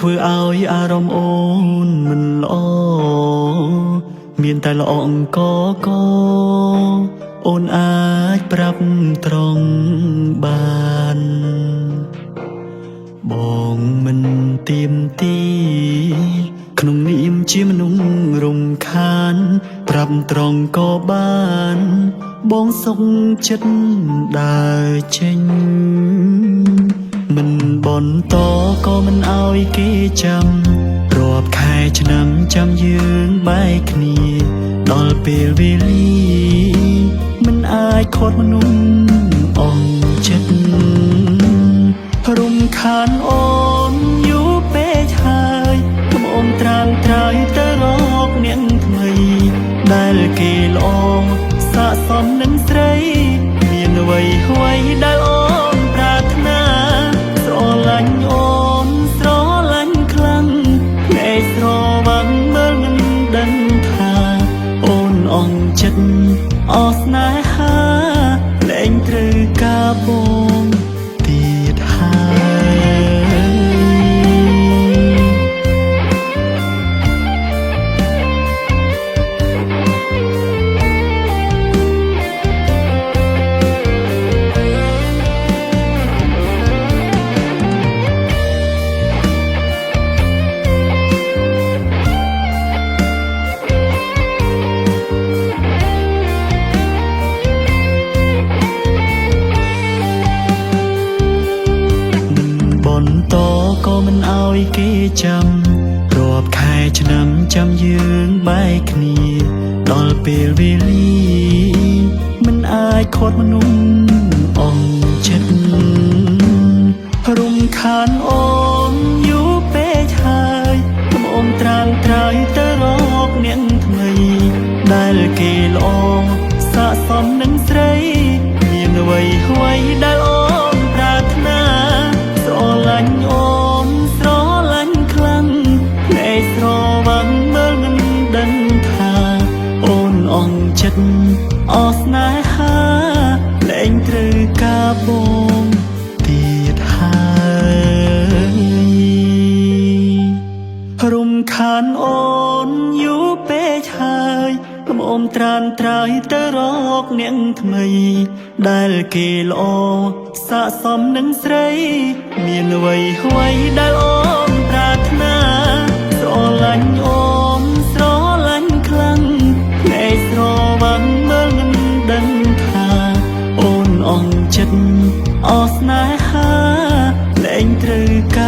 ធ្វើឲ្យអារម្មណ៍អូនមិនល្អមានតែល្អអង្គកអូនអាចប្រាប់ត្រង់បានបងមិនទៀមទីក្នុងនាមជាមនុស្សរំខានប្រាប់ត្រង់ក៏បានបងសុខចិត្តដើរចេញមិនបន្តក៏មិនឲ្យគេចាំរាប់ខែឆ្នាំចាំយើងបែកគ្នាដល់ពេលវេលាមិនអាចខត់មនុស្សអស់ចិត្តរំខានអូនយូរពេកហើយខ្ញុំអូនត្រាំត្រើយទៅរកនាងថ្មីដែលគេល្អស័ក្តិសមនឹងស្រីមានអ្វីដែលអូនប្រាថ្នាស្រឡាញ់អូនស្រឡាញ់ខ្លាំងភ្នែកស្រវាំងមើលមិនដឹងថាអូនអស់ចិត្តអស់ស្នេហាលែងត្រូវការបងទៀតហើយបន្តក៏មិនឲ្យគេចាំរាប់ខែឆ្នាំចាំយើងបែកគ្នាដល់ពេលវេលាមិនអាចខត់មនុស្សអស់ចិត្តរំខានអូនយូរពេកហើយខ្ញុំអូនត្រាំត្រើយទៅរកនាងថ្មីដែលគេល្អស័ក្តិសមនឹងស្រីមានអ្វីដែលអូនប្រាថ្នាស្រឡាញ់អូនស្រឡាញ់ខ្លាំងភ្នែកស្រវាំងមើលមិនដឹងថាអូនអស់ចិត្តអស់ស្នេហាលែងត្រូវការបងទៀតហើយរំខានអូនយូរពេកហើយខ្ញុំអូនត្រាំត្រើយទៅរកនាងថ្មីដែលគេល្អស័ក្តិសមនឹងស្រីមានអ្វីដែលអូនប្រាថ្នាស្រឡាញ់អូនស្រឡាញ់ខ្លាំងភ្នែកស្រវាំងមើលមិនដឹងថាអូនអស់ចិត្តអស់ស្នេហាលែងត្រូវការ